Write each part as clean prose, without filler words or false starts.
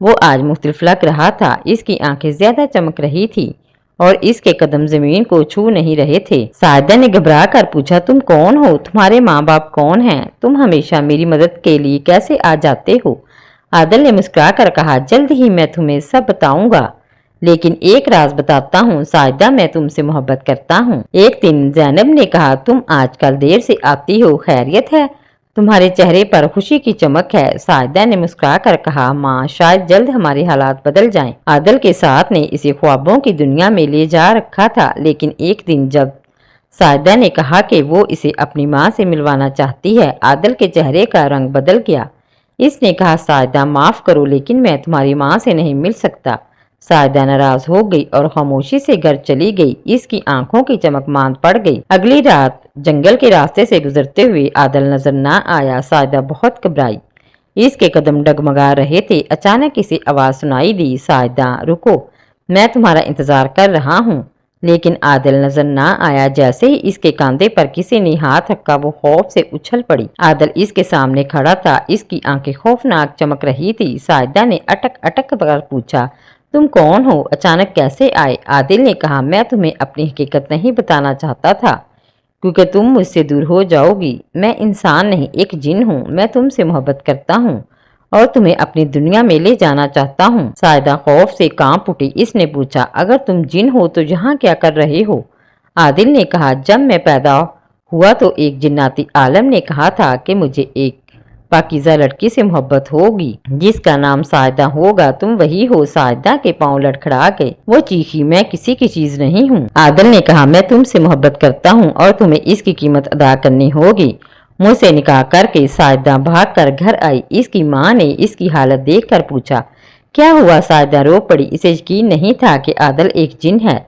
وہ آج مختلف لگ رہا تھا۔ اس کی آنکھیں زیادہ چمک رہی تھی اور اس کے قدم زمین کو چھو نہیں رہے تھے۔ ساجدہ نے گھبرا کر پوچھا، تم کون ہو؟ تمہارے ماں باپ کون ہیں؟ تم ہمیشہ میری مدد کے لیے کیسے آ جاتے ہو؟ عادل نے مسکرا کر کہا، جلد ہی میں تمہیں سب بتاؤں گا، لیکن ایک راز بتاتا ہوں ساجدہ، میں تم سے محبت کرتا ہوں۔ ایک دن زینب نے کہا، تم آج کل دیر سے آتی ہو، خیریت ہے؟ تمہارے چہرے پر خوشی کی چمک ہے۔ ساجدہ نے مسکرا کر کہا، ماں، شاید جلد ہمارے حالات بدل جائیں۔ عادل کے ساتھ نے اسے خوابوں کی دنیا میں لے جا رکھا تھا، لیکن ایک دن جب ساجدہ نے کہا کہ وہ اسے اپنی ماں سے ملوانا چاہتی ہے، عادل کے چہرے کا رنگ بدل گیا۔ اس نے کہا، ساجدہ معاف کرو، لیکن میں تمہاری ماں سے نہیں مل سکتا۔ ساجدہ ناراض ہو گئی اور خاموشی سے گھر چلی گئی۔ اس کی آنکھوں کی چمک ماند پڑ گئی۔ اگلی رات جنگل کے راستے سے گزرتے ہوئے عادل نظر نہ آیا۔ ساجدہ بہت گھبرائی، اس کے قدم ڈگمگا رہے تھے۔ اچانک اسے آواز سنائی دی، ساجدہ رکو، میں تمہارا انتظار کر رہا ہوں۔ لیکن عادل نظر نہ آیا۔ جیسے ہی اس کے کاندھے پر کسی نے ہاتھ رکھا، وہ خوف سے اچھل پڑی۔ عادل اس کے سامنے کھڑا تھا، اس کی آنکھیں خوفناک چمک رہی تھی۔ ساجدہ نے اٹک اٹک کر پوچھا، تم کون ہو؟ اچانک کیسے آئے؟ عادل نے کہا، میں تمہیں اپنی حقیقت نہیں بتانا چاہتا تھا کیونکہ تم مجھ سے دور ہو جاؤ گی۔ میں انسان نہیں، ایک جن ہوں۔ میں تم سے محبت کرتا ہوں اور تمہیں اپنی دنیا میں لے جانا چاہتا ہوں۔ ساجدہ خوف سے کانپ اٹھی۔ اس نے پوچھا، اگر تم جن ہو تو یہاں کیا کر رہے ہو؟ عادل نے کہا، جب میں پیدا ہوا تو ایک جناتی عالم نے کہا تھا کہ مجھے ایک پاکیزہ لڑکی سے محبت ہوگی جس کا نام ساجدہ ہوگا۔ تم وہی ہو۔ ساجدہ کے پاؤں لڑکھڑا گئے۔ وہ چیخی، میں کسی کی چیز نہیں ہوں۔ عادل نے کہا، میں تم سے محبت کرتا ہوں اور تمہیں اس کی قیمت ادا کرنی ہوگی۔ مجھ سے نکاح کر کے ساجدہ بھاگ کر گھر آئی۔ اس کی ماں نے اس کی حالت دیکھ کر پوچھا، کیا ہوا؟ ساجدہ رو پڑی۔ اسے یقین نہیں تھا کہ عادل ایک جن ہے۔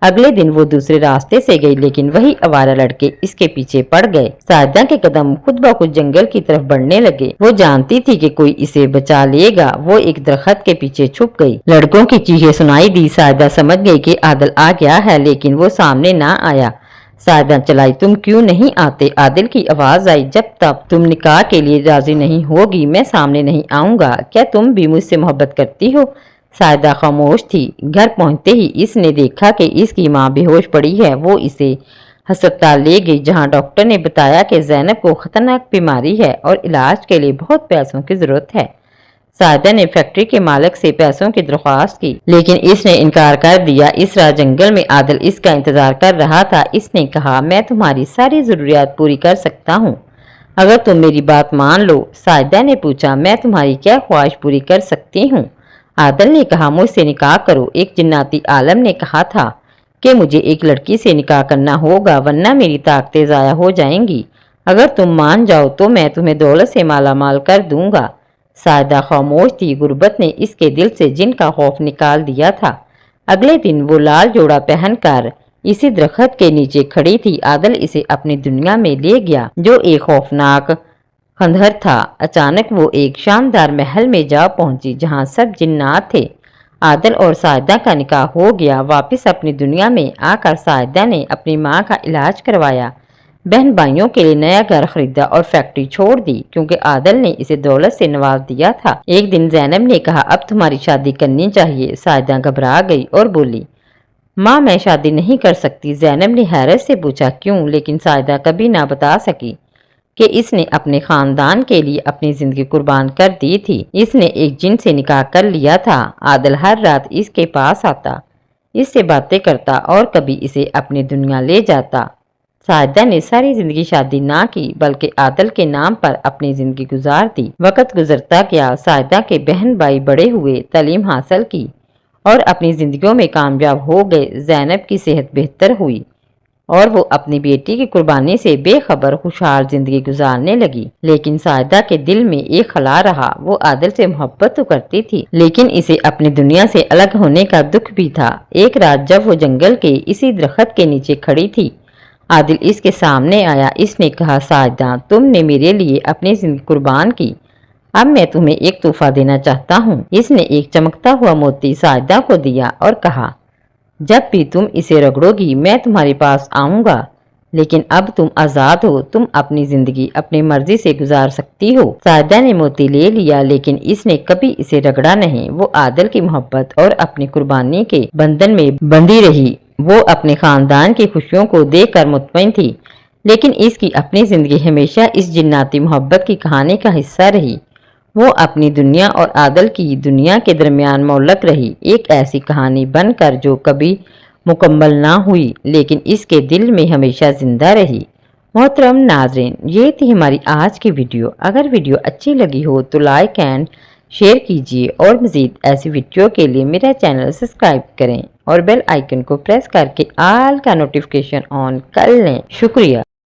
اگلے دن وہ دوسرے راستے سے گئی، لیکن وہی آوارہ لڑکے اس کے پیچھے پڑ گئے۔ ساجدہ کے قدم خود بخود جنگل کی طرف بڑھنے لگے۔ وہ جانتی تھی کہ کوئی اسے بچا لے گا۔ وہ ایک درخت کے پیچھے چھپ گئی۔ لڑکوں کی چیخیں سنائی دی۔ ساجدہ سمجھ گئی کہ عادل آ گیا ہے، لیکن وہ سامنے نہ آیا۔ ساجدہ چلائی، تم کیوں نہیں آتے؟ عادل کی آواز آئی، جب تک تم نکاح کے لیے راضی نہیں ہوگی میں سامنے نہیں آؤں گا۔ کیا تم بھی مجھ سے محبت کرتی ہو؟ ساجدہ خاموش تھی۔ گھر پہنچتے ہی اس نے دیکھا کہ اس کی ماں بے ہوش پڑی ہے۔ وہ اسے ہسپتال لے گئی، جہاں ڈاکٹر نے بتایا کہ زینب کو خطرناک بیماری ہے اور علاج کے لیے بہت پیسوں کی ضرورت ہے۔ ساجدہ نے فیکٹری کے مالک سے پیسوں کی درخواست کی، لیکن اس نے انکار کر دیا۔ اس رات جنگل میں عادل اس کا انتظار کر رہا تھا۔ اس نے کہا، میں تمہاری ساری ضروریات پوری کر سکتا ہوں اگر تم میری بات مان لو۔ ساجدہ نے پوچھا، میں تمہاری کیا خواہش پوری کر سکتی ہوں؟ عادل نے کہا، مجھ سے نکاح کرو۔ ایک جناتی عالم نے کہا تھا کہ مجھے ایک لڑکی سے نکاح کرنا ہوگا، ورنہ میری طاقتیں ضائع ہو جائیں گی۔ اگر تم مان جاؤ تو میں تمہیں دولت سے مالا مال کر دوں گا۔ ساجدہ خاموش تھی۔ غربت نے اس کے دل سے جن کا خوف نکال دیا تھا۔ اگلے دن وہ لال جوڑا پہن کر اسی درخت کے نیچے کھڑی تھی۔ عادل اسے اپنی دنیا میں لے گیا جو ایک خوفناک کھنڈر تھا۔ اچانک وہ ایک شاندار محل میں جا پہنچی جہاں سب جنات تھے۔ عادل اور ساجدہ کا نکاح ہو گیا۔ واپس اپنی دنیا میں آ کر ساجدہ نے اپنی ماں کا علاج کروایا، بہن بھائیوں کے لیے نیا گھر خریدا اور فیکٹری چھوڑ دی کیونکہ عادل نے اسے دولت سے نواز دیا تھا۔ ایک دن زینب نے کہا، اب تمہاری شادی کرنی چاہیے۔ ساجدہ گھبرا گئی اور بولی، ماں میں شادی نہیں کر سکتی۔ زینب نے حیرت سے پوچھا، کیوں؟ لیکن ساجدہ کبھی نہ بتا سکی کہ اس نے اپنے خاندان کے لیے اپنی زندگی قربان کر دی تھی۔ اس نے ایک جن سے نکاح کر لیا تھا۔ عادل ہر رات اس کے پاس آتا، اس سے باتیں کرتا اور کبھی اسے اپنی دنیا لے جاتا۔ ساجدہ نے ساری زندگی شادی نہ کی بلکہ عادل کے نام پر اپنی زندگی گزار دی۔ وقت گزرتا گیا۔ ساجدہ کے بہن بھائی بڑے ہوئے، تعلیم حاصل کی اور اپنی زندگیوں میں کامیاب ہو گئے۔ زینب کی صحت بہتر ہوئی اور وہ اپنی بیٹی کی قربانی سے بے خبر خوشحال زندگی گزارنے لگی۔ لیکن ساجدہ کے دل میں ایک خلا رہا۔ وہ عادل سے محبت تو کرتی تھی، لیکن اسے اپنی دنیا سے الگ ہونے کا دکھ بھی تھا۔ ایک رات جب وہ جنگل کے اسی درخت کے نیچے کھڑی تھی، عادل اس کے سامنے آیا۔ اس نے کہا، ساجدہ، تم نے میرے لیے اپنی زندگی قربان کی، اب میں تمہیں ایک تحفہ دینا چاہتا ہوں۔ اس نے ایک چمکتا ہوا موتی ساجدہ کو دیا اور کہا، جب بھی تم اسے رگڑو گی میں تمہارے پاس آؤں گا۔ لیکن اب تم آزاد ہو، تم اپنی زندگی اپنی مرضی سے گزار سکتی ہو۔ ساجدہ نے موتی لے لیا لیکن اس نے کبھی اسے رگڑا نہیں۔ وہ عادل کی محبت اور اپنی قربانی کے بندھن میں بندھی رہی۔ وہ اپنے خاندان کی خوشیوں کو دیکھ کر مطمئن تھی، لیکن اس کی اپنی زندگی ہمیشہ اس جناتی محبت کی کہانی کا حصہ رہی۔ وہ اپنی دنیا اور عادل کی دنیا کے درمیان معلق رہی، ایک ایسی کہانی بن کر جو کبھی مکمل نہ ہوئی لیکن اس کے دل میں ہمیشہ زندہ رہی۔ محترم ناظرین، یہ تھی ہماری آج کی ویڈیو۔ اگر ویڈیو اچھی لگی ہو تو لائک اینڈ شیئر کیجیے اور مزید ایسی ویڈیو کے لیے میرا چینل سبسکرائب کریں اور بیل آئیکن کو پریس کر کے آل کا نوٹیفیکیشن آن کر لیں۔ شکریہ۔